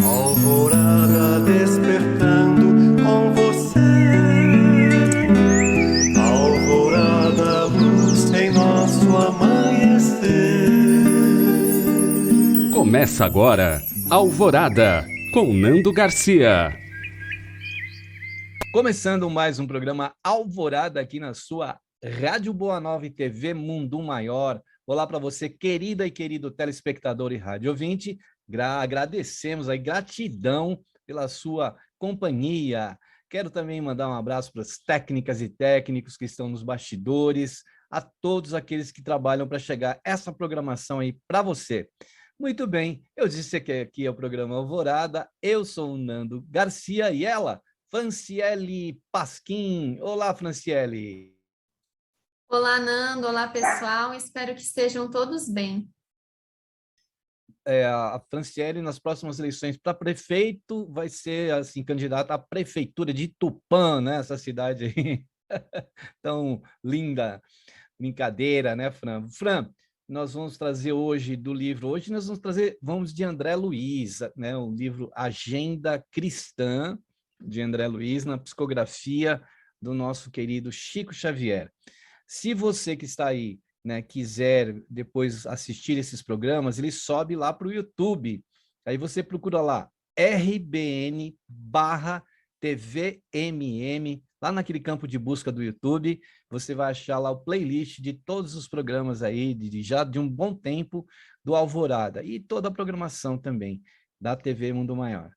Alvorada despertando com você. Alvorada, luz em nosso amanhecer. Começa agora, Alvorada, com Nando Garcia. Começando mais um programa Alvorada aqui na sua Rádio Boa Nova e TV Mundo Maior. Olá para você, querida e querido telespectador e rádio ouvinte. Agradecemos aí, gratidão pela sua companhia. Quero também mandar um abraço para as técnicas e técnicos que estão nos bastidores, a todos aqueles que trabalham para chegar essa programação aí para você. Muito bem, eu disse que aqui é o programa Alvorada, eu sou o Nando Garcia e ela, Franciele Pasquim. Olá, Franciele. Olá, Nando. Olá, pessoal. Espero que estejam todos bem. A Franciele, nas próximas eleições para prefeito, vai ser assim candidata à prefeitura de Tupã, né? Essa cidade aí tão linda. Brincadeira, né, Fran? Fran, nós vamos trazer hoje do livro. Hoje nós vamos de André Luiz, né? O livro Agenda Cristã, de André Luiz, na psicografia do nosso querido Chico Xavier. Se você que está aí, né, quiser depois assistir esses programas, ele sobe lá para o YouTube. Aí você procura lá, RBN/TVMM, lá naquele campo de busca do YouTube, você vai achar lá o playlist de todos os programas aí, já de um bom tempo, do Alvorada, e toda a programação também da TV Mundo Maior.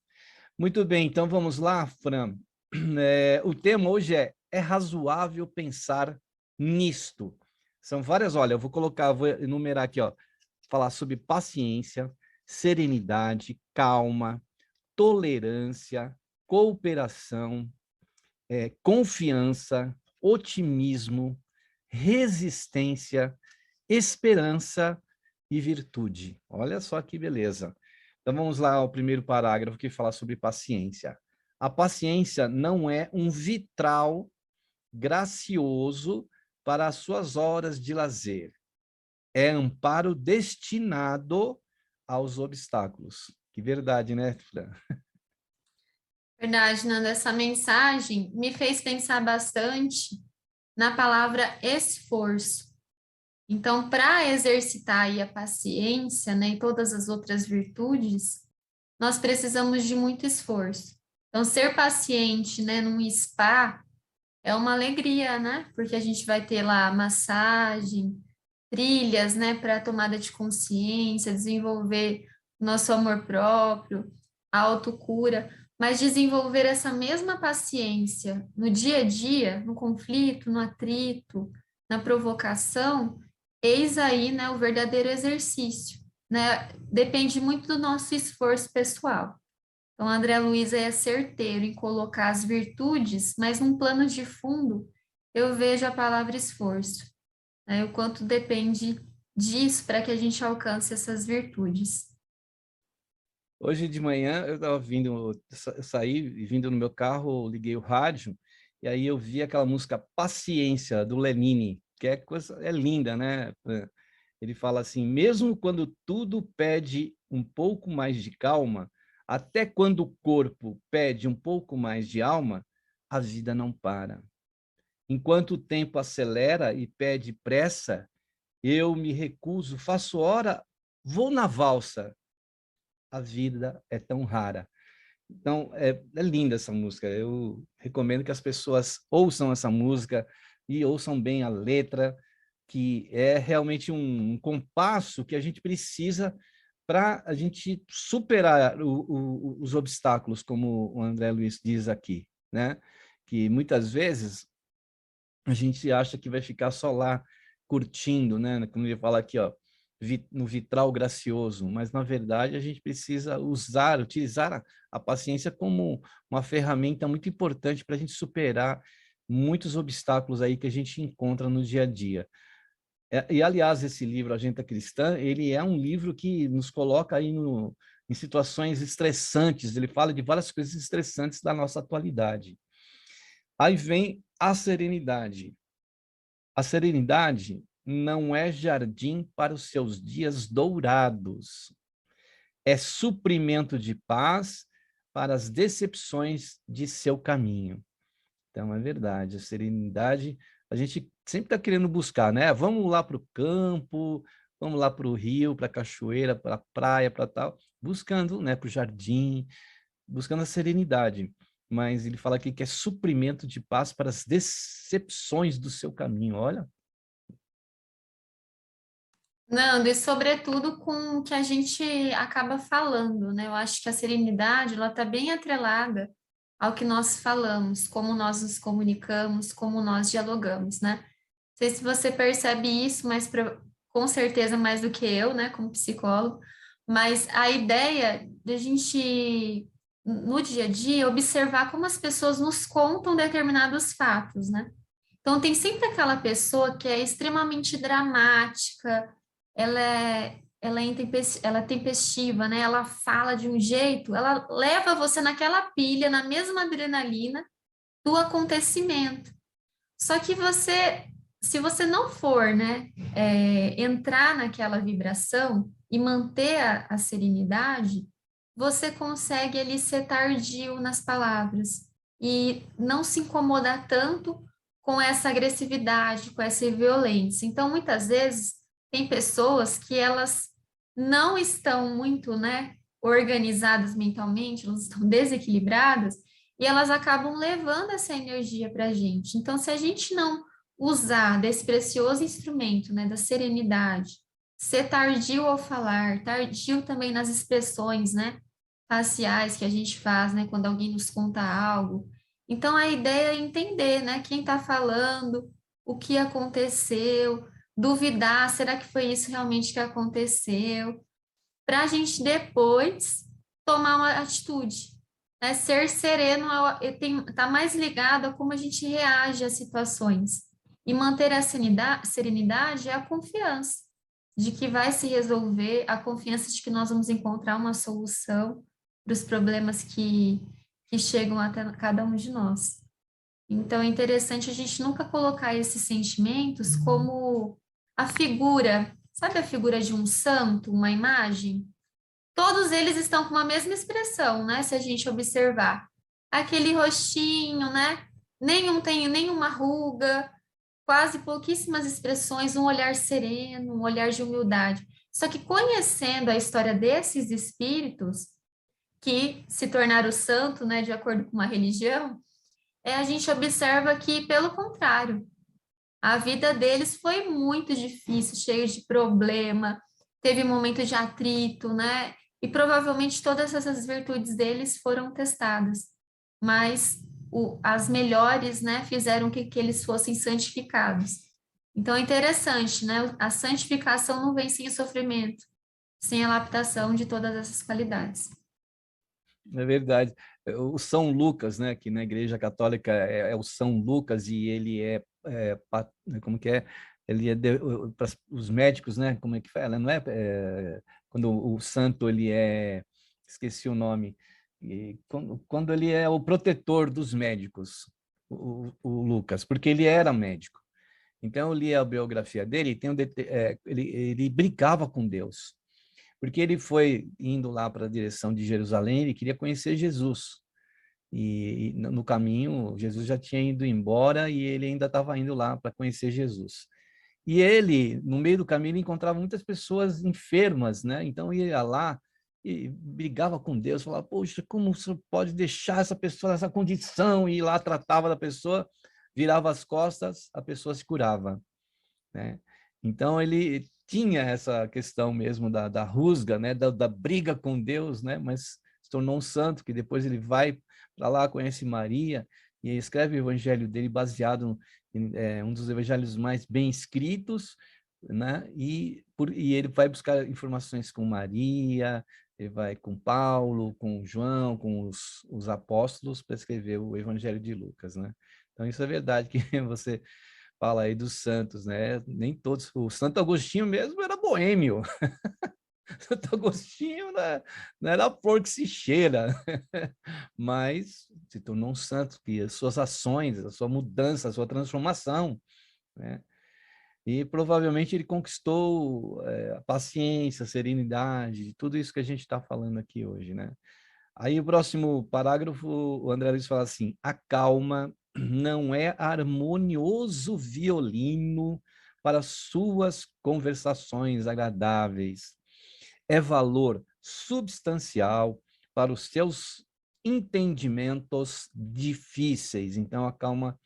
Muito bem, então vamos lá, Fran. O tema hoje é razoável pensar nisto. São várias, olha, eu vou enumerar aqui, ó, falar sobre paciência, serenidade, calma, tolerância, cooperação, confiança, otimismo, resistência, esperança e virtude. Olha só que beleza. Então vamos lá ao primeiro parágrafo que fala sobre paciência. A paciência não é um vitral gracioso para as suas horas de lazer. É amparo destinado aos obstáculos. Que verdade, né, Fran? Verdade, Nando. Essa mensagem me fez pensar bastante na palavra esforço. Então, para exercitar aí a paciência, né, e todas as outras virtudes, nós precisamos de muito esforço. Então, ser paciente, né, num spa é uma alegria, né? Porque a gente vai ter lá massagem, trilhas, né, para tomada de consciência, desenvolver nosso amor próprio, a autocura, mas desenvolver essa mesma paciência no dia a dia, no conflito, no atrito, na provocação, eis aí, né, o verdadeiro exercício, né? Depende muito do nosso esforço pessoal. Então, André Luiz é certeiro em colocar as virtudes, mas num plano de fundo, eu vejo a palavra esforço, né? O quanto depende disso para que a gente alcance essas virtudes. Hoje de manhã eu estava eu saí vindo no meu carro, liguei o rádio, e aí eu vi aquela música Paciência, do Lenine, que é linda, né? Ele fala assim, mesmo quando tudo pede um pouco mais de calma, até quando o corpo pede um pouco mais de alma, a vida não para. Enquanto o tempo acelera e pede pressa, eu me recuso, faço hora, vou na valsa, a vida é tão rara. Então, é linda essa música. Eu recomendo que as pessoas ouçam essa música e ouçam bem a letra, que é realmente um compasso que a gente precisa para a gente superar os obstáculos, como o André Luiz diz aqui, né? Que muitas vezes a gente acha que vai ficar só lá curtindo, né? Como ele fala aqui, ó, no vitral gracioso, mas na verdade a gente precisa utilizar a paciência como uma ferramenta muito importante para a gente superar muitos obstáculos aí que a gente encontra no dia a dia. E aliás, esse livro, Agenda Cristã, ele é um livro que nos coloca aí em situações estressantes, ele fala de várias coisas estressantes da nossa atualidade. Aí vem a serenidade. A serenidade não é jardim para os seus dias dourados. é suprimento de paz para as decepções de seu caminho. Então, é verdade, a serenidade, a gente sempre está querendo buscar, né? Vamos lá para o campo, vamos lá para o rio, para a cachoeira, para a praia, para tal, buscando, né, para o jardim, buscando a serenidade. Mas ele fala aqui que é suprimento de paz para as decepções do seu caminho, olha. Nando, e sobretudo com o que a gente acaba falando, né? Eu acho que a serenidade, ela está bem atrelada ao que nós falamos, como nós nos comunicamos, como nós dialogamos, né? Não sei se você percebe isso, mas com certeza mais do que eu, né, como psicólogo, mas a ideia de a gente, no dia a dia, observar como as pessoas nos contam determinados fatos, né? Então, tem sempre aquela pessoa que é extremamente dramática, ela é tempestiva, né? Ela fala de um jeito, ela leva você naquela pilha, na mesma adrenalina do acontecimento. Só que se você não for, né, entrar naquela vibração e manter a serenidade, você consegue ali ser tardio nas palavras e não se incomodar tanto com essa agressividade, com essa violência. Então, muitas vezes, tem pessoas que elas não estão muito, né, organizadas mentalmente, elas estão desequilibradas e elas acabam levando essa energia para a gente. Então, se a gente não usar desse precioso instrumento, né, da serenidade, ser tardio ao falar, tardio também nas expressões, né, faciais que a gente faz, né, quando alguém nos conta algo. Então, a ideia é entender, né, quem está falando, o que aconteceu, duvidar, será que foi isso realmente que aconteceu? Para a gente depois tomar uma atitude, né? Ser sereno está mais ligado a como a gente reage às situações. E manter a serenidade é a confiança de que vai se resolver, a confiança de que nós vamos encontrar uma solução para os problemas que chegam até cada um de nós. Então, é interessante a gente nunca colocar esses sentimentos como a figura, sabe a figura de um santo, uma imagem? Todos eles estão com uma mesma expressão, né? Se a gente observar. Aquele rostinho, né? Nenhum tem nenhuma ruga, quase pouquíssimas expressões, um olhar sereno, um olhar de humildade. Só que conhecendo a história desses espíritos, que se tornaram santo, né, de acordo com uma religião, a gente observa que, pelo contrário, a vida deles foi muito difícil, cheia de problema, teve momentos de atrito, né? E provavelmente todas essas virtudes deles foram testadas, mas as melhores, né, fizeram que eles fossem santificados. Então é interessante, né? A santificação não vem sem o sofrimento, sem a laptação de todas essas qualidades. É verdade. O São Lucas, né, que na Igreja Católica é o São Lucas e ele como que é? Ele é para os médicos, né? Como é que fala? Não é, quando o santo ele esqueci o nome. E quando ele é o protetor dos médicos, o Lucas, porque ele era médico. Então eu li a biografia dele, ele brigava com Deus porque ele foi indo lá para a direção de Jerusalém, ele queria conhecer Jesus. E no caminho, Jesus já tinha ido embora e ele ainda estava indo lá para conhecer Jesus. E ele, no meio do caminho, ele encontrava muitas pessoas enfermas, né? Então ia lá e brigava com Deus, falava: poxa, como você pode deixar essa pessoa nessa condição? E lá tratava da pessoa, virava as costas, a pessoa se curava, né? Então ele tinha essa questão mesmo da rusga, né? Da briga com Deus, né? Mas se tornou um santo, que depois ele vai para lá, conhece Maria e escreve o evangelho dele baseado em um dos evangelhos mais bem escritos, né? E ele vai buscar informações com Maria, ele vai com Paulo, com João, com os apóstolos para escrever o evangelho de Lucas, né? Então isso é verdade que você fala aí dos santos, né? Nem todos. O Santo Agostinho mesmo era boêmio. Santo Agostinho não era a flor que se cheira, mas se tornou um santo, que as suas ações, a sua mudança, a sua transformação, né? E provavelmente ele conquistou a paciência, a serenidade, tudo isso que a gente está falando aqui hoje, né? Aí o próximo parágrafo, o André Luiz fala assim: a calma não é harmonioso violino para suas conversações agradáveis, é valor substancial para os seus entendimentos difíceis. Então, a calma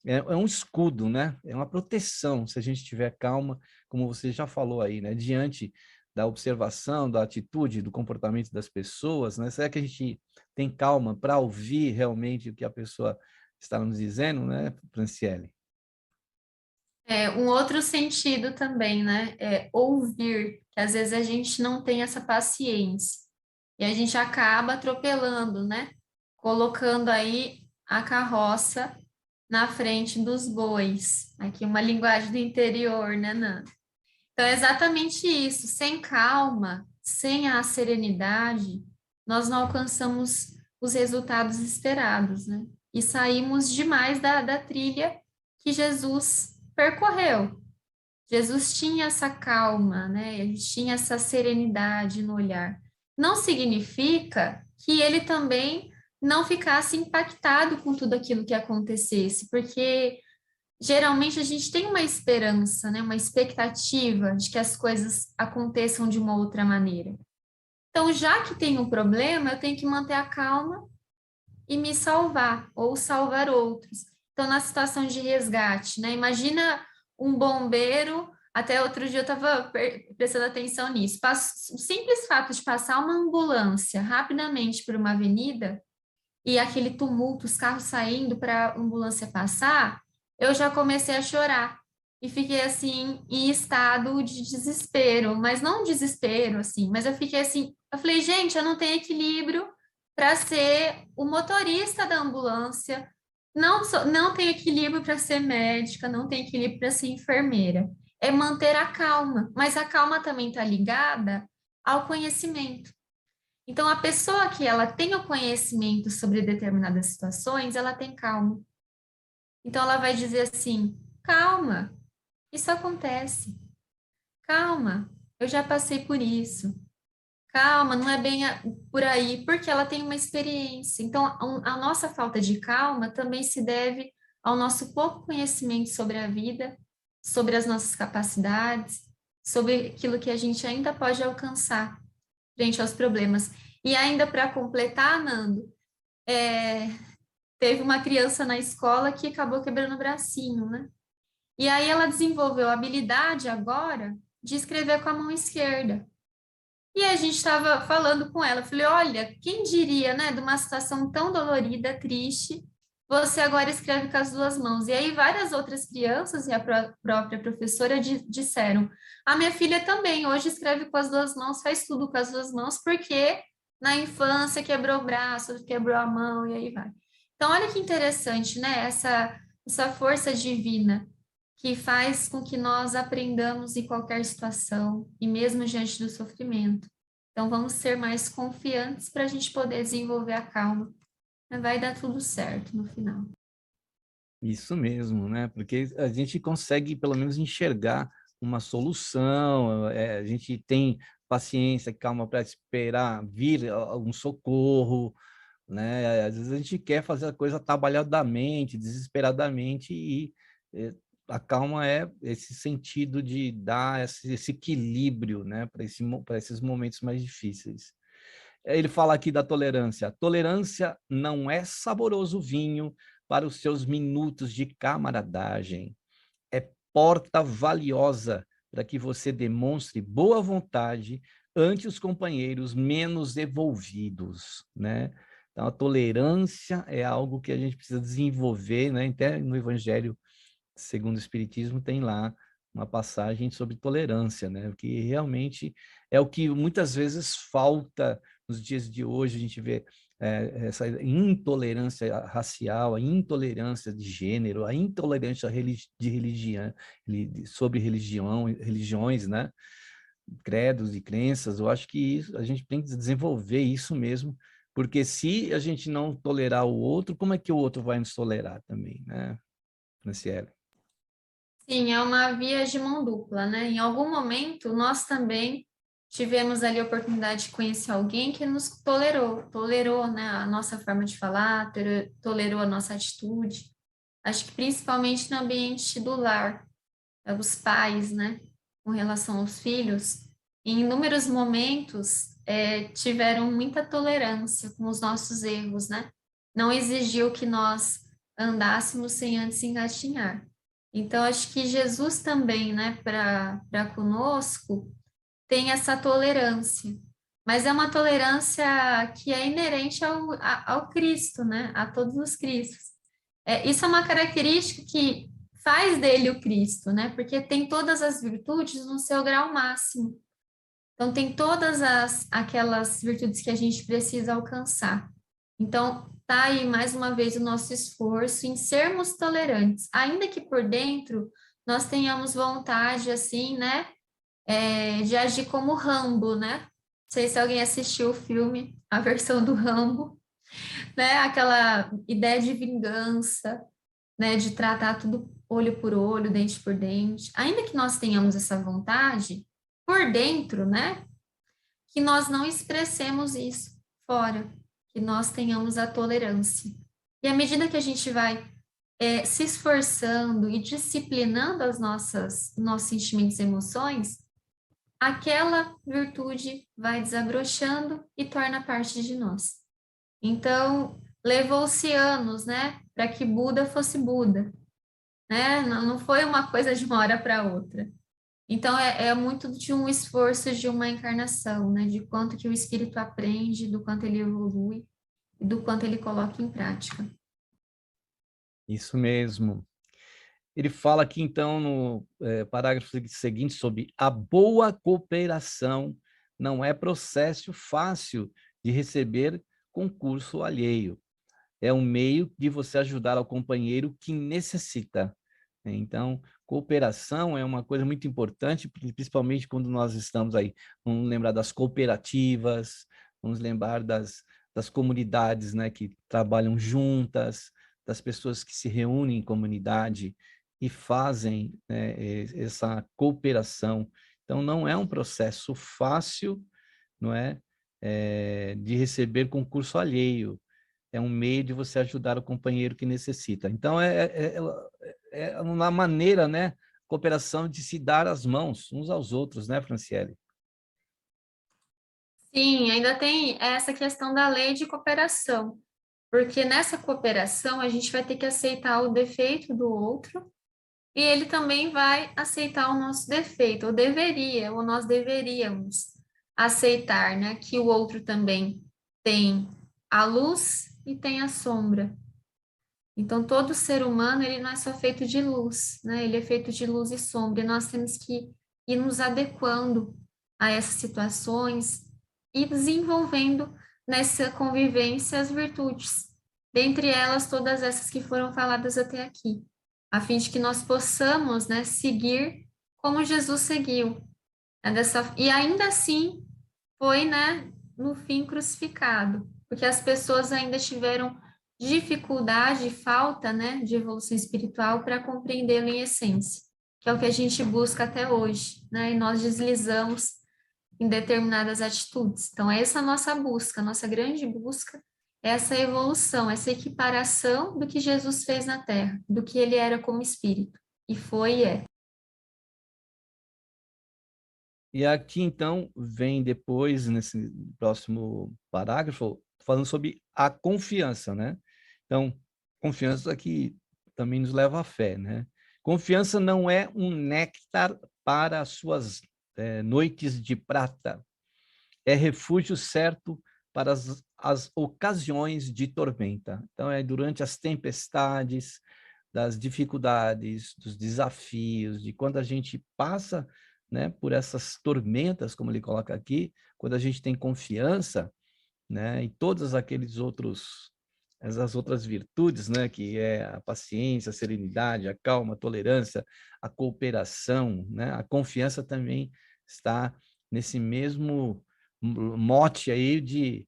é um escudo, né? É uma proteção, se a gente tiver calma, como você já falou aí, né? Diante da observação, da atitude, do comportamento das pessoas, né? Será que a gente tem calma para ouvir realmente o que a pessoa está nos dizendo, né, Franciele? Um outro sentido também, né? É ouvir, que às vezes a gente não tem essa paciência. E a gente acaba atropelando, né? Colocando aí a carroça na frente dos bois. Aqui uma linguagem do interior, né, Nanda? Então, é exatamente isso. Sem calma, sem a serenidade, nós não alcançamos os resultados esperados, né? E saímos demais da trilha que Jesus percorreu. Jesus tinha essa calma, né? Ele tinha essa serenidade no olhar. Não significa que ele também não ficasse impactado com tudo aquilo que acontecesse, porque geralmente a gente tem uma esperança, né? Uma expectativa de que as coisas aconteçam de uma outra maneira. Então, já que tem um problema, eu tenho que manter a calma e me salvar, ou salvar outros. Então, na situação de resgate, né? Imagina um bombeiro, até outro dia eu estava prestando atenção nisso, o simples fato de passar uma ambulância rapidamente por uma avenida e aquele tumulto, os carros saindo para a ambulância passar, eu já comecei a chorar. E fiquei assim, em estado de desespero, mas não um desespero, assim, mas eu fiquei assim, eu falei, gente, eu não tenho equilíbrio para ser o motorista da ambulância, não tenho equilíbrio para ser médica, não tenho equilíbrio para ser enfermeira. É manter a calma, mas a calma também está ligada ao conhecimento. Então, a pessoa que ela tem o conhecimento sobre determinadas situações, ela tem calma. Então, ela vai dizer assim: calma, isso acontece. Calma, eu já passei por isso. Calma, não é bem por aí, porque ela tem uma experiência. Então, a nossa falta de calma também se deve ao nosso pouco conhecimento sobre a vida, sobre as nossas capacidades, sobre aquilo que a gente ainda pode alcançar frente aos problemas. E ainda para completar, Nando, é, teve uma criança na escola que acabou quebrando o bracinho, né? E aí ela desenvolveu a habilidade agora de escrever com a mão esquerda. E a gente estava falando com ela, eu falei, olha, quem diria, né, de uma situação tão dolorida, triste, você agora escreve com as duas mãos. E aí várias outras crianças e a própria professora disseram, a minha filha também hoje escreve com as duas mãos, faz tudo com as duas mãos, porque na infância quebrou o braço, quebrou a mão e aí vai. Então, olha que interessante, né, essa força divina que faz com que nós aprendamos em qualquer situação e mesmo diante do sofrimento. Então, vamos ser mais confiantes para a gente poder desenvolver a calma. Vai dar tudo certo no final. Isso mesmo, né? Porque a gente consegue, pelo menos, enxergar uma solução, a gente tem paciência, calma para esperar vir um socorro, né? Às vezes a gente quer fazer a coisa trabalhadamente, desesperadamente, e a calma é esse sentido de dar esse equilíbrio, né? Para esses momentos mais difíceis. Ele fala aqui da tolerância. Tolerância não é saboroso vinho para os seus minutos de camaradagem. É porta valiosa para que você demonstre boa vontade ante os companheiros menos evolvidos, né? Então, a tolerância é algo que a gente precisa desenvolver, né? Até no Evangelho segundo o Espiritismo tem lá uma passagem sobre tolerância, né? Que realmente é o que muitas vezes falta nos dias de hoje. A gente vê essa intolerância racial, a intolerância de gênero, a intolerância de religião, sobre religiões, né? Credos e crenças. Eu acho que a gente tem que desenvolver isso mesmo, porque se a gente não tolerar o outro, como é que o outro vai nos tolerar também, né, Franciele? Sim, é uma via de mão dupla, né? Em algum momento, nós também tivemos ali a oportunidade de conhecer alguém que nos tolerou, né, a nossa forma de falar, tolerou a nossa atitude. Acho que principalmente no ambiente do lar, os pais, né, com relação aos filhos, em inúmeros momentos, tiveram muita tolerância com os nossos erros, né? Não exigiu que nós andássemos sem antes engatinhar. Então, acho que Jesus também, né, para conosco, tem essa tolerância, mas é uma tolerância que é inerente ao Cristo, né, a todos os Cristos. Isso é uma característica que faz dele o Cristo, né, porque tem todas as virtudes no seu grau máximo. Então, tem todas aquelas virtudes que a gente precisa alcançar. Então, tá aí mais uma vez o nosso esforço em sermos tolerantes, ainda que por dentro nós tenhamos vontade, assim, né, de agir como Rambo, né? Não sei se alguém assistiu o filme, a versão do Rambo, né? Aquela ideia de vingança, né? De tratar tudo olho por olho, dente por dente. Ainda que nós tenhamos essa vontade, por dentro, né? Que nós não expressemos isso fora, que nós tenhamos a tolerância. E à medida que a gente vai se esforçando e disciplinando nossos sentimentos e emoções, aquela virtude vai desabrochando e torna parte de nós. Então, levou-se anos, né, para que Buda fosse Buda, né? Não foi uma coisa de uma hora para outra. Então, é muito de um esforço de uma encarnação, né, de quanto que o espírito aprende, do quanto ele evolui e do quanto ele coloca em prática. Isso mesmo. Ele fala aqui, então, no parágrafo seguinte, sobre a boa cooperação não é processo fácil de receber concurso alheio. É um meio de você ajudar ao companheiro que necessita. Então, cooperação é uma coisa muito importante, principalmente quando nós estamos aí. Vamos lembrar das cooperativas, vamos lembrar das comunidades, né, que trabalham juntas, das pessoas que se reúnem em comunidade e fazem, né, essa cooperação. Então, não é um processo fácil, não é, de receber concurso alheio. É um meio de você ajudar o companheiro que necessita. Então, é uma maneira, né, cooperação de se dar as mãos uns aos outros, né, Franciele? Sim, ainda tem essa questão da lei de cooperação, porque nessa cooperação a gente vai ter que aceitar o defeito do outro e ele também vai aceitar o nosso defeito, ou nós deveríamos aceitar, né, que o outro também tem a luz e tem a sombra. Então, todo ser humano, ele não é só feito de luz, né? Ele é feito de luz e sombra, e nós temos que ir nos adequando a essas situações e desenvolvendo nessa convivência as virtudes, dentre elas todas essas que foram faladas até aqui, a fim de que nós possamos, né, seguir como Jesus seguiu. E ainda assim foi, né, no fim crucificado, porque as pessoas ainda tiveram dificuldade, falta, né, de evolução espiritual para compreendê-lo em essência, que é o que a gente busca até hoje, né, e nós deslizamos em determinadas atitudes. Então, essa é a nossa busca, a nossa grande busca, é essa evolução, essa equiparação do que Jesus fez na Terra, do que ele era como espírito, e foi e é. E aqui, então, vem depois, nesse próximo parágrafo, falando sobre a confiança, né? Então, confiança que também nos leva à fé, né? Confiança não é um néctar para as suas noites de prata, é refúgio certo para as ocasiões de tormenta. Então, é durante as tempestades, das dificuldades, dos desafios, de quando a gente passa, né, por essas tormentas, como ele coloca aqui, quando a gente tem confiança, né, e todas aqueles outros essas outras virtudes, né, que é a paciência, a serenidade, a calma, a tolerância, a cooperação, né, a confiança também está nesse mesmo mote aí de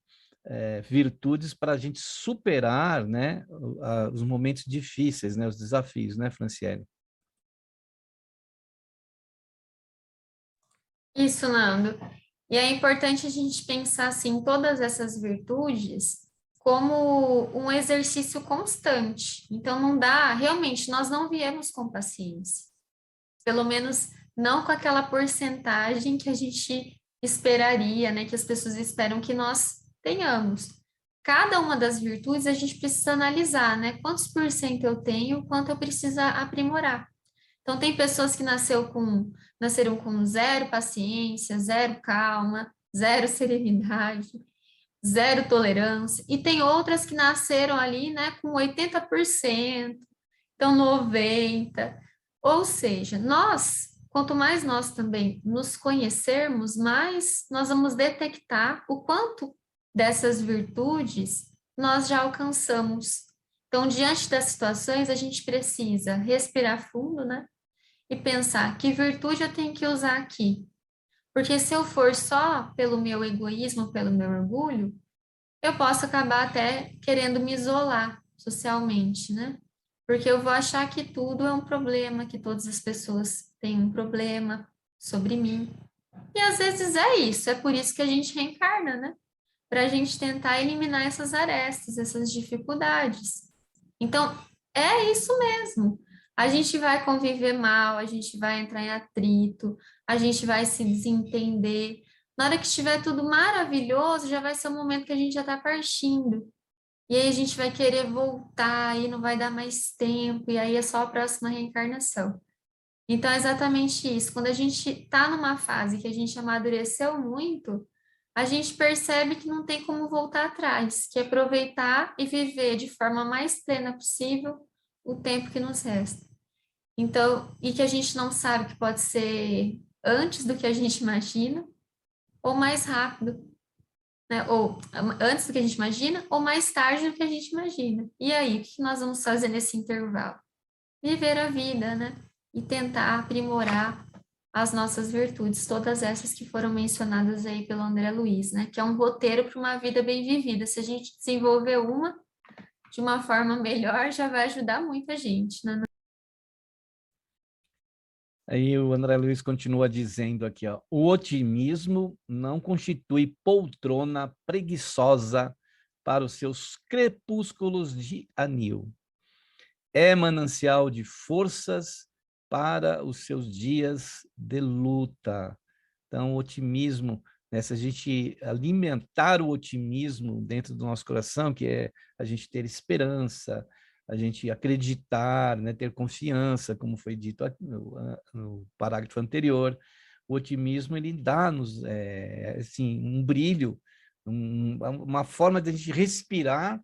virtudes para a gente superar, né, os momentos difíceis, né, os desafios, né, Franciele? Isso, Nando. E é importante a gente pensar assim, todas essas virtudes como um exercício constante. Então, não dá, realmente, nós não viemos com paciência. Pelo menos não com aquela porcentagem que a gente esperaria, né? Que as pessoas esperam que nós tenhamos. Cada uma das virtudes a gente precisa analisar, né? Quantos por cento eu tenho, quanto eu preciso aprimorar. Então, tem pessoas que nasceram com zero paciência, zero calma, zero serenidade, zero tolerância, e tem outras que nasceram ali, né, com 80%, então 90%. Ou seja, quanto mais nós também nos conhecermos, mais nós vamos detectar o quanto dessas virtudes nós já alcançamos. Então, diante das situações, a gente precisa respirar fundo, né? E pensar que virtude eu tenho que usar aqui. Porque se eu for só pelo meu egoísmo, pelo meu orgulho, eu posso acabar até querendo me isolar socialmente, né? Porque eu vou achar que tudo é um problema, que todas as pessoas têm um problema sobre mim. E às vezes é isso, é por isso que a gente reencarna, né? Para a gente tentar eliminar essas arestas, essas dificuldades. Então, é isso mesmo. A gente vai conviver mal, a gente vai entrar em atrito, a gente vai se desentender. Na hora que estiver tudo maravilhoso, já vai ser o momento que a gente já está partindo. E aí a gente vai querer voltar e não vai dar mais tempo, e aí é só a próxima reencarnação. Então, é exatamente isso. Quando a gente está numa fase que a gente amadureceu muito, a gente percebe que não tem como voltar atrás, que é aproveitar e viver de forma mais plena possível o tempo que nos resta. Então, e que a gente não sabe que pode ser antes do que a gente imagina, ou mais rápido, né? Ou antes do que a gente imagina, ou mais tarde do que a gente imagina. E aí, o que nós vamos fazer nesse intervalo? Viver a vida, né? E tentar aprimorar as nossas virtudes, todas essas que foram mencionadas aí pelo André Luiz, né? Que é um roteiro para uma vida bem vivida. Se a gente desenvolver uma de uma forma melhor, já vai ajudar muita gente, né? Aí o André Luiz continua dizendo aqui, ó, o otimismo não constitui poltrona preguiçosa para os seus crepúsculos de anil. É manancial de forças para os seus dias de luta. Então, o otimismo, né, se a gente alimentar o otimismo dentro do nosso coração, que é a gente ter esperança, a gente acreditar, né, ter confiança, como foi dito no parágrafo anterior, o otimismo ele dá-nos assim, um brilho, uma forma de a gente respirar,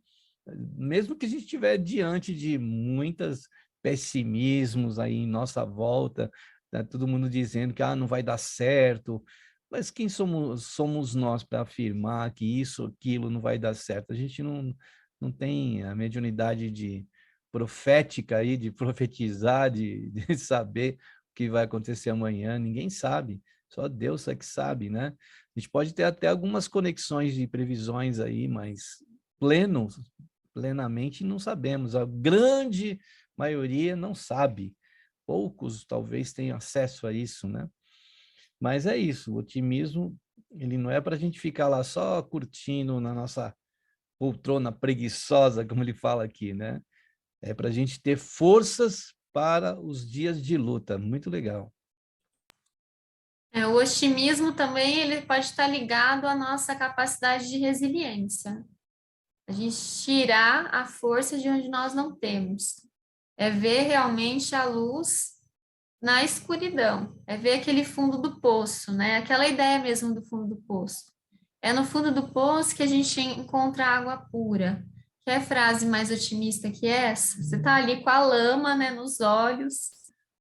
mesmo que a gente estiver diante de muitas pessimismos aí em nossa volta, tá todo mundo dizendo que não vai dar certo, mas quem somos nós para afirmar que isso, aquilo não vai dar certo? A gente não tem a mediunidade de profética aí, de profetizar, de saber o que vai acontecer amanhã, ninguém sabe, só Deus é que sabe, né? A gente pode ter até algumas conexões de previsões aí, mas plenamente não sabemos. A grande maioria não sabe. Poucos talvez tenham acesso a isso, né? Mas é isso, o otimismo, ele não é para a gente ficar lá só curtindo na nossa poltrona preguiçosa, como ele fala aqui, né? É para a gente ter forças para os dias de luta. Muito legal. O otimismo também ele pode estar ligado à nossa capacidade de resiliência. A gente tirar a força de onde nós não temos. É ver realmente a luz na escuridão. É ver aquele fundo do poço, né? Aquela ideia mesmo do fundo do poço. É no fundo do poço que a gente encontra água pura. Quer frase mais otimista que essa? Você está ali com a lama, né, nos olhos,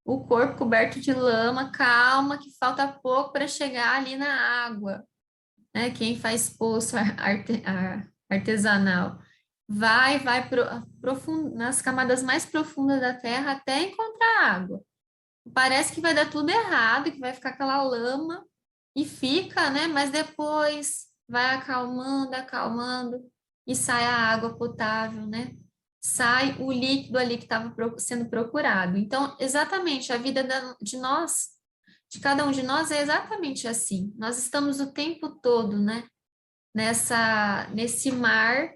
o corpo coberto de lama, calma, que falta pouco para chegar ali na água, né? Quem faz poço artesanal vai nas camadas mais profundas da terra até encontrar água. Parece que vai dar tudo errado, que vai ficar aquela lama e fica, né? Mas depois vai acalmando, acalmando e sai a água potável, né? Sai o líquido ali que estava sendo procurado. Então, exatamente, a vida de nós de cada um de nós é exatamente assim. Nós estamos o tempo todo, né, nesse mar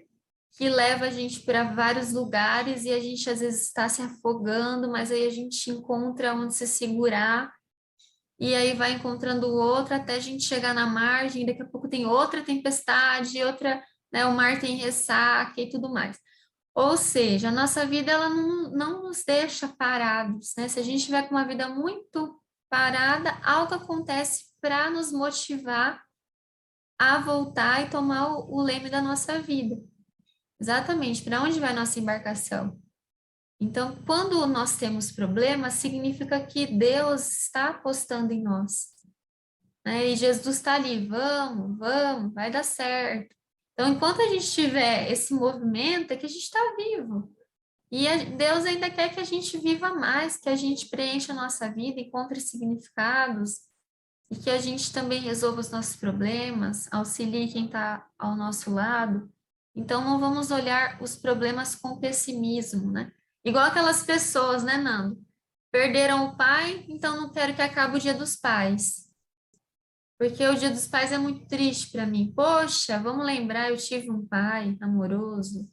que leva a gente para vários lugares e a gente às vezes está se afogando, mas aí a gente encontra onde se segurar e aí vai encontrando outra até a gente chegar na margem, daqui a pouco tem outra tempestade, outra, né, o mar tem ressaca e tudo mais. Ou seja, a nossa vida ela não nos deixa parados, né? Se a gente tiver com uma vida muito parada, algo acontece para nos motivar a voltar e tomar o leme da nossa vida. Exatamente, para onde vai nossa embarcação? Então, quando nós temos problemas, significa que Deus está apostando em nós, né? E Jesus está ali, vamos, vamos, vai dar certo. Então, enquanto a gente tiver esse movimento, é que a gente está vivo. E Deus ainda quer que a gente viva mais, que a gente preencha a nossa vida, encontre significados, e que a gente também resolva os nossos problemas, auxilie quem está ao nosso lado. Então, não vamos olhar os problemas com pessimismo, né? Igual aquelas pessoas, né, Nando? Perderam o pai, então não quero que acabe o Dia dos Pais. Porque o Dia dos Pais é muito triste para mim. Poxa, vamos lembrar, eu tive um pai amoroso,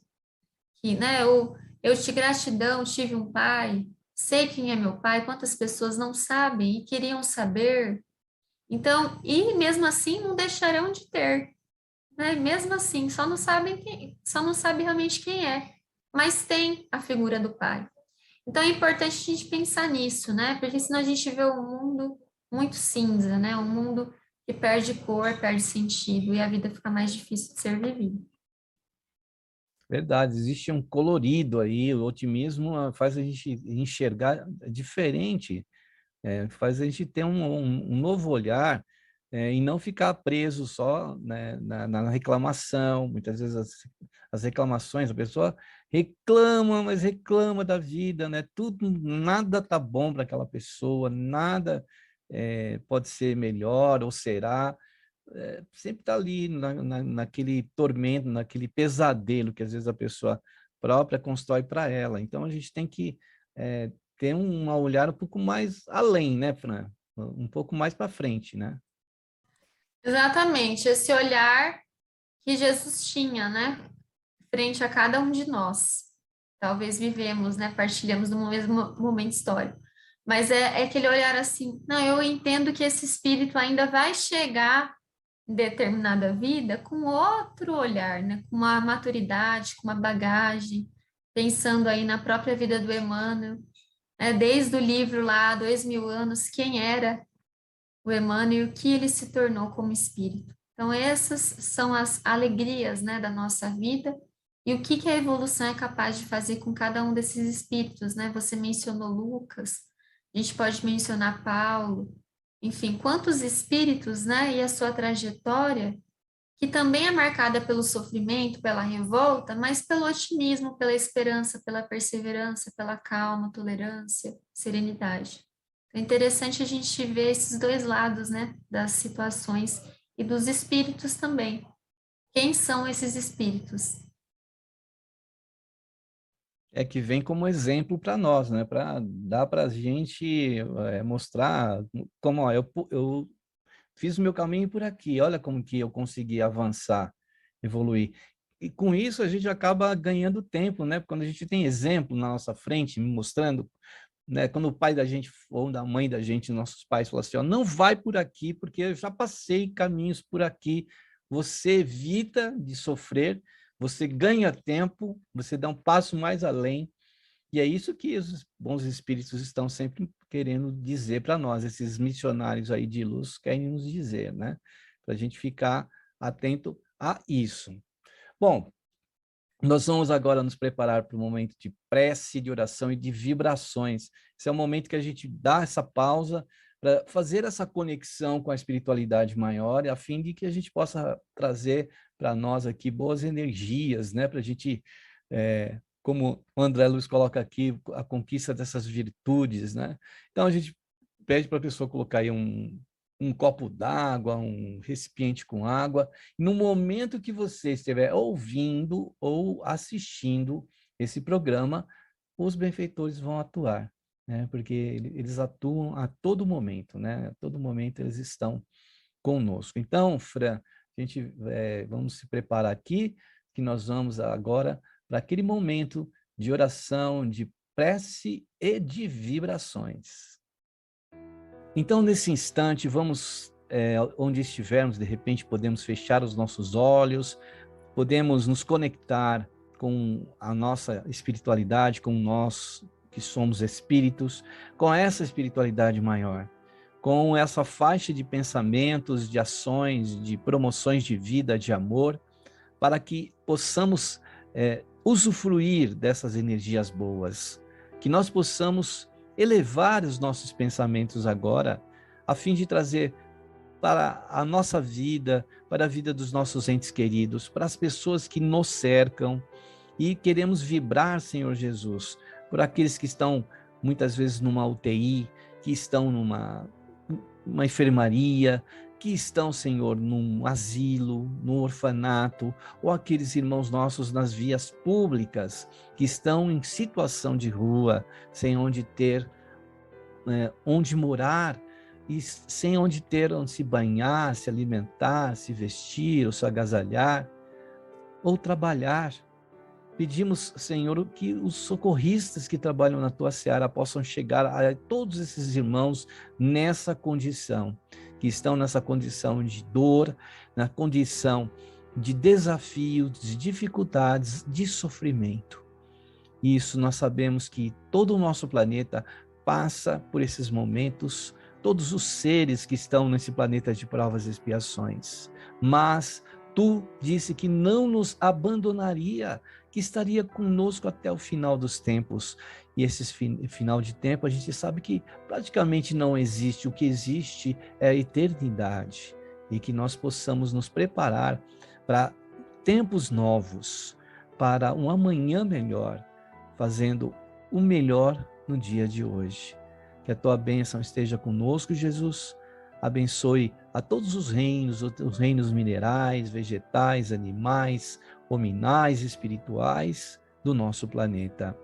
que, né, eu te gratidão, tive um pai, sei quem é meu pai, quantas pessoas não sabem e queriam saber. Então, e mesmo assim não deixarão de ter, né? Mesmo assim, só não sabem só não sabe realmente quem é, mas tem a figura do pai. Então é importante a gente pensar nisso, né? Porque senão a gente vê um mundo muito cinza, né? Um mundo que perde cor, perde sentido e a vida fica mais difícil de ser vivida. Verdade, existe um colorido aí, o otimismo faz a gente enxergar diferente, faz a gente ter um novo olhar, e não ficar preso só, né, na reclamação. Muitas vezes as reclamações, a pessoa reclama, mas reclama da vida, né? Tudo, nada tá bom para aquela pessoa, nada pode ser melhor ou será. Sempre está ali naquele tormento, naquele pesadelo que às vezes a pessoa própria constrói para ela. Então a gente tem que ter um olhar um pouco mais além, né, Fran? Um pouco mais para frente, né? Exatamente, esse olhar que Jesus tinha, né? Frente a cada um de nós. Talvez vivemos, né? Partilhamos do mesmo momento histórico. Mas é aquele olhar assim, não, eu entendo que esse espírito ainda vai chegar em determinada vida com outro olhar, né? Com uma maturidade, com uma bagagem, pensando aí na própria vida do Emmanuel, né? Desde o livro lá, 2000 anos, quem era o Emmanuel e o que ele se tornou como espírito. Então, essas são as alegrias, né, da nossa vida e o que a evolução é capaz de fazer com cada um desses espíritos, né? Você mencionou Lucas, a gente pode mencionar Paulo, enfim, quantos espíritos, né, e a sua trajetória, que também é marcada pelo sofrimento, pela revolta, mas pelo otimismo, pela esperança, pela perseverança, pela calma, tolerância, serenidade. É interessante a gente ver esses dois lados, né, das situações e dos espíritos também. Quem são esses espíritos? É que vem como exemplo para nós, né? Para dar para a gente mostrar como, ó, eu fiz o meu caminho por aqui, olha como que eu consegui avançar, evoluir. E com isso a gente acaba ganhando tempo, né? Quando a gente tem exemplo na nossa frente, mostrando, né? Quando o pai da gente ou da mãe da gente, nossos pais falam assim, ó, não vai por aqui, porque eu já passei caminhos por aqui. Você evita de sofrer, você ganha tempo, você dá um passo mais além. E é isso que os bons espíritos estão sempre querendo dizer para nós, esses missionários aí de luz querem nos dizer, né? Para a gente ficar atento a isso. Bom, nós vamos agora nos preparar para o momento de prece, de oração e de vibrações. Esse é o momento que a gente dá essa pausa para fazer essa conexão com a espiritualidade maior, a fim de que a gente possa trazer para nós aqui boas energias, né? Para a gente, como o André Luiz coloca aqui, a conquista dessas virtudes, né? Então a gente pede para a pessoa colocar aí um copo d'água, um recipiente com água. No momento que você estiver ouvindo ou assistindo esse programa, os benfeitores vão atuar. né? Porque eles atuam a todo momento, né? A todo momento eles estão conosco. Então, Fran, a gente vamos se preparar aqui, que nós vamos agora para aquele momento de oração, de prece e de vibrações. Então, nesse instante, vamos, onde estivermos, de repente, podemos fechar os nossos olhos, podemos nos conectar com a nossa espiritualidade, com nós que somos espíritos, com essa espiritualidade maior, com essa faixa de pensamentos, de ações, de promoções de vida, de amor, para que possamos usufruir dessas energias boas, que nós possamos elevar os nossos pensamentos agora, a fim de trazer para a nossa vida, para a vida dos nossos entes queridos, para as pessoas que nos cercam, e queremos vibrar, Senhor Jesus, por aqueles que estão muitas vezes numa UTI, que estão numa enfermaria, que estão, Senhor, num asilo, num orfanato, ou aqueles irmãos nossos nas vias públicas, que estão em situação de rua, sem onde ter, onde morar, e sem onde ter onde se banhar, se alimentar, se vestir, ou se agasalhar, ou trabalhar. Pedimos, Senhor, que os socorristas que trabalham na tua seara possam chegar a todos esses irmãos nessa condição, que estão nessa condição de dor, na condição de desafios, de dificuldades, de sofrimento. Isso nós sabemos que todo o nosso planeta passa por esses momentos, todos os seres que estão nesse planeta de provas e expiações. Mas tu disse que não nos abandonaria, que estaria conosco até o final dos tempos. E esse final de tempo, a gente sabe que praticamente não existe. O que existe é a eternidade. E que nós possamos nos preparar para tempos novos, para um amanhã melhor, fazendo o melhor no dia de hoje. Que a tua bênção esteja conosco, Jesus. Abençoe a todos os reinos minerais, vegetais, animais, hominais, espirituais do nosso planeta.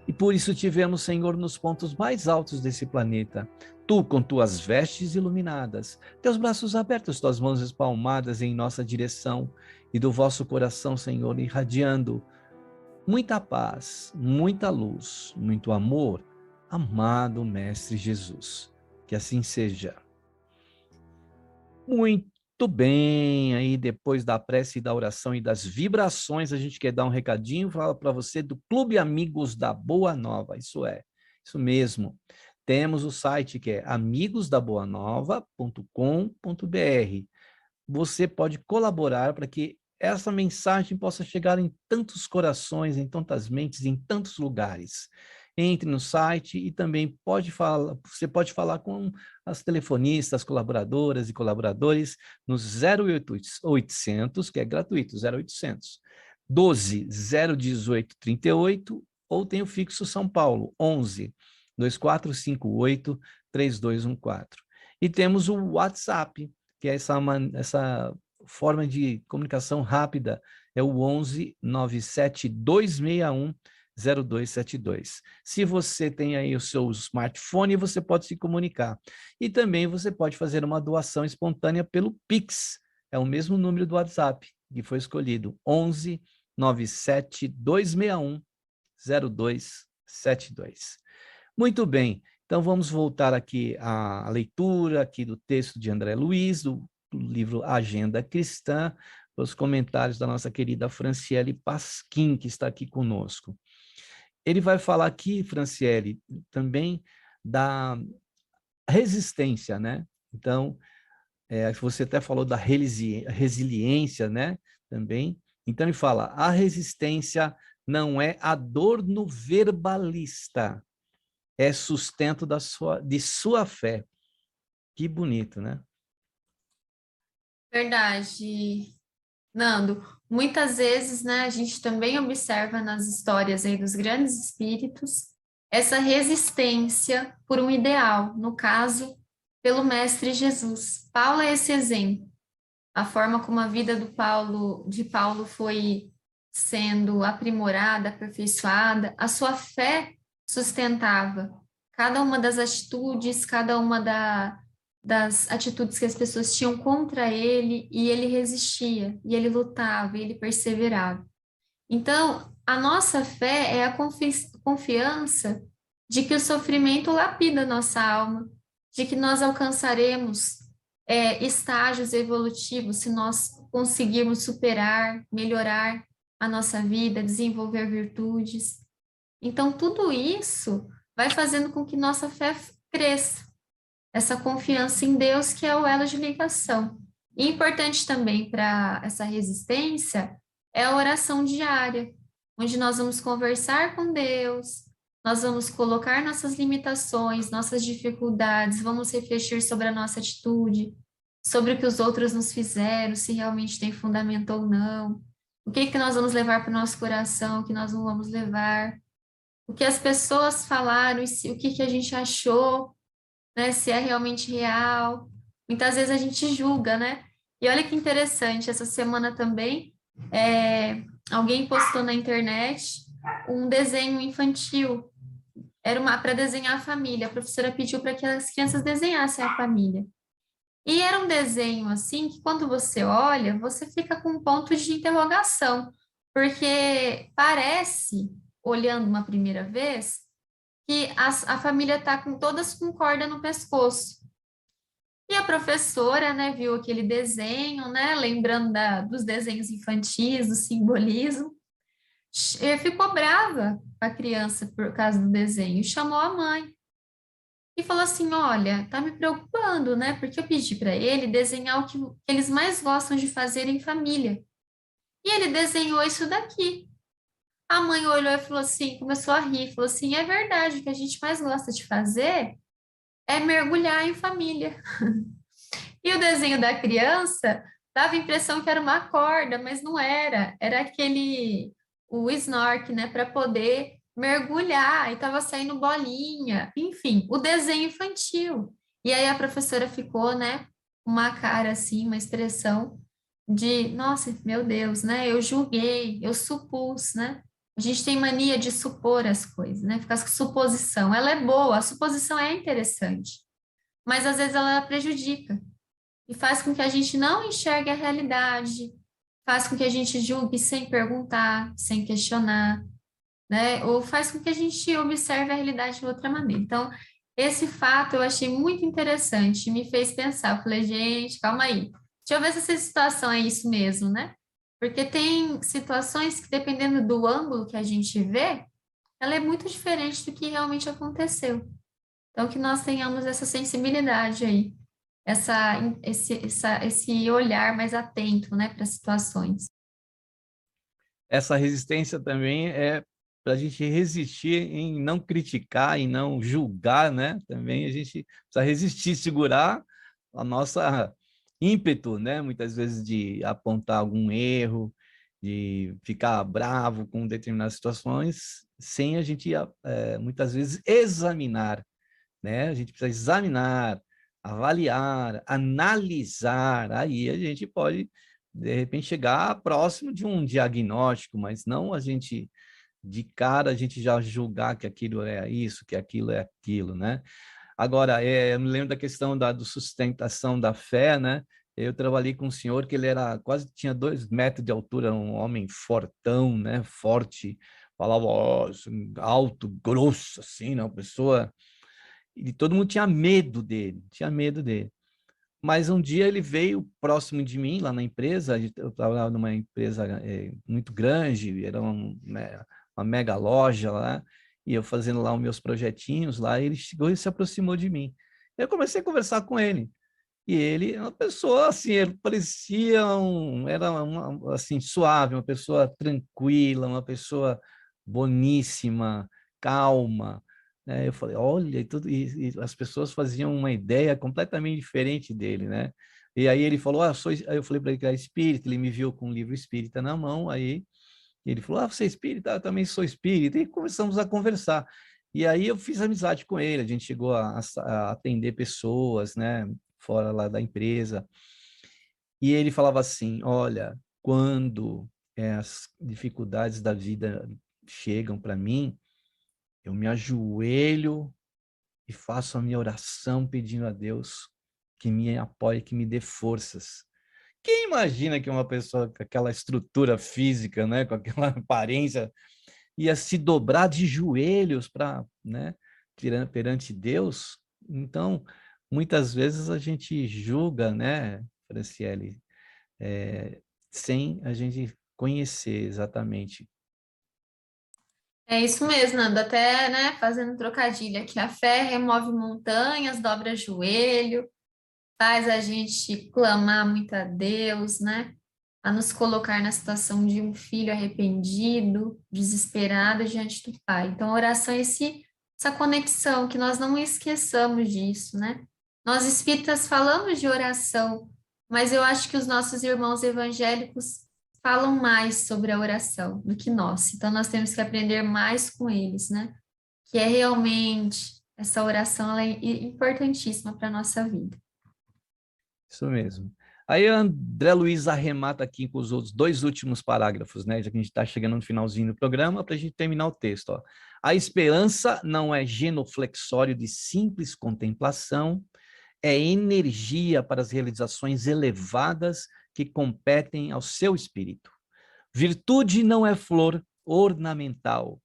E por isso tivemos, Senhor, nos pontos mais altos desse planeta, tu com tuas vestes iluminadas, teus braços abertos, tuas mãos espalmadas em nossa direção, e do vosso coração, Senhor, irradiando muita paz, muita luz, muito amor, amado Mestre Jesus. Que assim seja. Muito bem, aí depois da prece e da oração e das vibrações, a gente quer dar um recadinho para você do Clube Amigos da Boa Nova, isso mesmo. Temos o site que é amigosdaboanova.com.br. Você pode colaborar para que essa mensagem possa chegar em tantos corações, em tantas mentes, em tantos lugares. Entre no site e também você pode falar com as telefonistas, colaboradoras e colaboradores no 0800, que é gratuito, 0800 12 018 38, ou tem o fixo São Paulo, 11 2458 3214. E temos o WhatsApp, que é essa forma de comunicação rápida, é o 11 97 261 0272. Se você tem aí o seu smartphone, você pode se comunicar. E também você pode fazer uma doação espontânea pelo Pix. É o mesmo número do WhatsApp que foi escolhido, 11 97 261 0272. Muito bem, então vamos voltar aqui à leitura aqui do texto de André Luiz, do livro Agenda Cristã, os comentários da nossa querida Franciele Pasquim, que está aqui conosco. Ele vai falar aqui, Franciele, também da resistência, né? Então, você até falou da resiliência, né? Também. Então, ele fala, a resistência não é adorno verbalista, é sustento de sua fé. Que bonito, né? Verdade, Nando. Muitas vezes, né, a gente também observa nas histórias aí dos grandes espíritos essa resistência por um ideal, no caso, pelo Mestre Jesus. Paulo é esse exemplo. A forma como a vida de Paulo foi sendo aprimorada, aperfeiçoada, a sua fé sustentava cada uma das atitudes, cada uma das atitudes que as pessoas tinham contra ele, e ele resistia, e ele lutava, e ele perseverava. Então, a nossa fé é a confiança de que o sofrimento lapida a nossa alma, de que nós alcançaremos estágios evolutivos se nós conseguirmos superar, melhorar a nossa vida, desenvolver virtudes. Então, tudo isso vai fazendo com que nossa fé cresça, essa confiança em Deus, que é o elo de ligação. E importante também para essa resistência é a oração diária, onde nós vamos conversar com Deus, nós vamos colocar nossas limitações, nossas dificuldades, vamos refletir sobre a nossa atitude, sobre o que os outros nos fizeram, se realmente tem fundamento ou não, o que que nós vamos levar para o nosso coração, o que nós não vamos levar, o que as pessoas falaram, o que que a gente achou, né, se é realmente real. Muitas vezes a gente julga, né? E olha que interessante, essa semana também, alguém postou na internet um desenho infantil, era para desenhar a família, a professora pediu para que as crianças desenhassem a família. E era um desenho assim que quando você olha, você fica com um ponto de interrogação, porque parece, olhando uma primeira vez, que a família está com todas com corda no pescoço. E a professora, né, viu aquele desenho, né, lembrando dos desenhos infantis, do simbolismo, ficou brava com a criança por causa do desenho, e chamou a mãe. E falou assim, olha, tá me preocupando, né, porque eu pedi para ele desenhar o que eles mais gostam de fazer em família. E ele desenhou isso daqui. A mãe olhou e falou assim, começou a rir, falou assim, é verdade, o que a gente mais gosta de fazer é mergulhar em família. E o desenho da criança dava a impressão que era uma corda, mas não era. Era o snork, né, para poder mergulhar, e estava saindo bolinha. Enfim, o desenho infantil. E aí a professora ficou, né, uma cara assim, uma expressão de, nossa, meu Deus, né, eu julguei, eu supus, né? A gente tem mania de supor as coisas, né? Ficar com suposição. Ela é boa, a suposição é interessante, mas às vezes ela prejudica e faz com que a gente não enxergue a realidade, faz com que a gente julgue sem perguntar, sem questionar, né? Ou faz com que a gente observe a realidade de outra maneira. Então, esse fato eu achei muito interessante, me fez pensar. Eu falei, gente, calma aí, deixa eu ver se essa situação é isso mesmo, né? Porque tem situações que, dependendo do ângulo que a gente vê, ela é muito diferente do que realmente aconteceu. Então, que nós tenhamos essa sensibilidade aí, esse olhar mais atento, né, para as situações. Essa resistência também é para a gente resistir em não criticar, em não julgar, né? Também a gente precisa resistir, segurar a nossa ímpeto, né? Muitas vezes de apontar algum erro, de ficar bravo com determinadas situações, sem a gente, muitas vezes, examinar, né? A gente precisa examinar, avaliar, analisar, aí a gente pode, de repente, chegar próximo de um diagnóstico, mas não a gente, de cara, a gente já julgar que aquilo é isso, que aquilo é aquilo, né? Agora, eu me lembro da questão do sustentação da fé, né? Eu trabalhei com um senhor que ele era quase, tinha 2 metros de altura, um homem fortão, né? Forte, falava alto, grosso, assim, né? Uma pessoa... E todo mundo tinha medo dele, tinha medo dele. Mas um dia ele veio próximo de mim, lá na empresa, eu trabalhava numa empresa muito grande, era uma mega loja lá, e eu fazendo lá os meus projetinhos lá, ele chegou e se aproximou de mim. Eu comecei a conversar com ele, e ele é uma pessoa assim, ele parecia assim, suave, uma pessoa tranquila, uma pessoa boníssima, calma, né? Eu falei, olha, e as pessoas faziam uma ideia completamente diferente dele, né? E aí ele falou, aí eu falei para ele que era espírita, ele me viu com um livro espírita na mão, aí ele falou, você é espírita? Eu também sou espírita, e começamos a conversar. E aí eu fiz amizade com ele, a gente chegou a atender pessoas, né, fora lá da empresa, e ele falava assim, olha, quando as dificuldades da vida chegam para mim, eu me ajoelho e faço a minha oração pedindo a Deus que me apoie, que me dê forças. Quem imagina que uma pessoa com aquela estrutura física, né, com aquela aparência, ia se dobrar de joelhos para, né, perante Deus? Então, muitas vezes a gente julga, né, Franciele, sem a gente conhecer exatamente. É isso mesmo, Nando. Até, né, fazendo um trocadilho aqui, a fé remove montanhas, dobra joelho, faz a gente clamar muito a Deus, né? A nos colocar na situação de um filho arrependido, desesperado diante do Pai. Então, a oração é essa conexão, que nós não esqueçamos disso, né? Nós espíritas falamos de oração, mas eu acho que os nossos irmãos evangélicos falam mais sobre a oração do que nós. Então, nós temos que aprender mais com eles, né? Que é realmente, essa oração ela é importantíssima para a nossa vida. Isso mesmo. Aí a André Luiz arremata aqui com os outros 2 últimos parágrafos, né? Já que a gente está chegando no finalzinho do programa, para a gente terminar o texto. Ó. A esperança não é genuflexório de simples contemplação, é energia para as realizações elevadas que competem ao seu espírito. Virtude não é flor ornamental,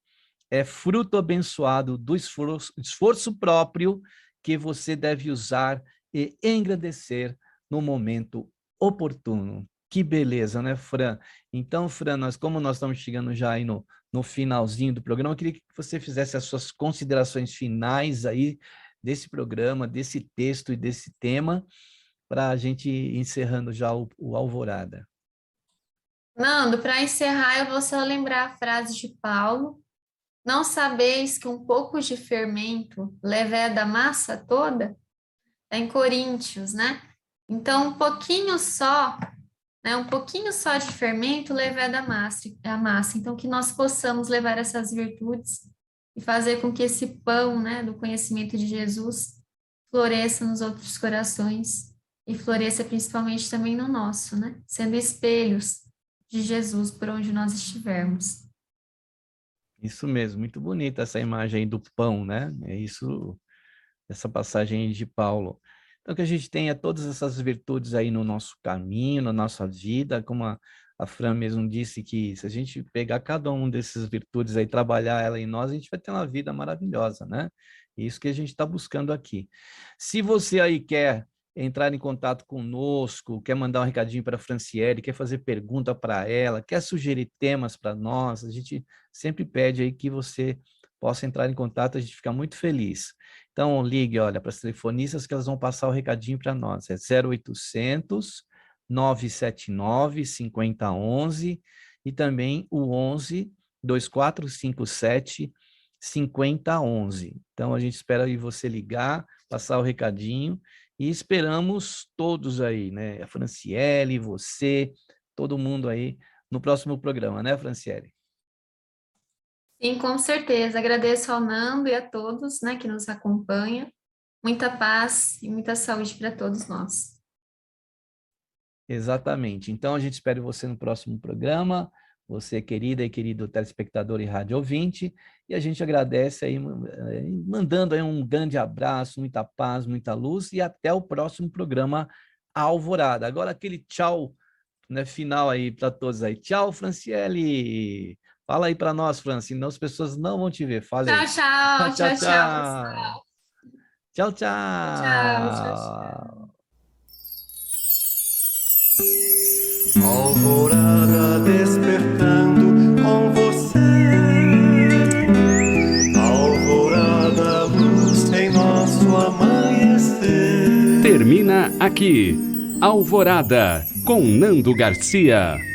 é fruto abençoado do esforço próprio que você deve usar e engrandecer no momento oportuno. Que beleza, né, Fran? Então, Fran, como nós estamos chegando já aí no finalzinho do programa, eu queria que você fizesse as suas considerações finais aí desse programa, desse texto e desse tema, para a gente ir encerrando já o Alvorada. Nando, para encerrar, eu vou só lembrar a frase de Paulo: não sabeis que um pouco de fermento leveda a massa toda? É em Coríntios, né? Então, um pouquinho só, né? Um pouquinho só de fermento leveda a massa. Então, que nós possamos levar essas virtudes e fazer com que esse pão, né, do conhecimento de Jesus floresça nos outros corações e floresça principalmente também no nosso, né? Sendo espelhos de Jesus por onde nós estivermos. Isso mesmo, muito bonita essa imagem aí do pão, né? É isso, essa passagem aí de Paulo. Então, que a gente tenha todas essas virtudes aí no nosso caminho, na nossa vida, como a Fran mesmo disse, que se a gente pegar cada uma dessas virtudes aí, trabalhar ela em nós, a gente vai ter uma vida maravilhosa, né? Isso que a gente está buscando aqui. Se você aí quer entrar em contato conosco, quer mandar um recadinho para a Franciele, quer fazer pergunta para ela, quer sugerir temas para nós, a gente sempre pede aí que você possa entrar em contato, a gente fica muito feliz. Então, ligue, olha, para as telefonistas que elas vão passar o recadinho para nós. É 0800 979 5011 e também o 11 2457 5011. Então, a gente espera aí você ligar, passar o recadinho e esperamos todos aí, né? A Franciele, você, todo mundo aí no próximo programa, né, Franciele? Sim, com certeza. Agradeço ao Nando e a todos, né, que nos acompanham. Muita paz e muita saúde para todos nós. Exatamente. Então, a gente espera você no próximo programa, você, querida e querido telespectador e rádio ouvinte, e a gente agradece aí, mandando aí um grande abraço, muita paz, muita luz, e até o próximo programa Alvorada. Agora, aquele tchau, né, final aí para todos aí. Tchau, Franciele! Fala aí para nós, Fran, senão as pessoas não vão te ver. Fala aí. Tchau, Tchau, tchau, pessoal. tchau. Tchau, Tchau. Alvorada despertando com você. Alvorada, luz em nosso amanhecer. Termina aqui Alvorada com Nando Garcia.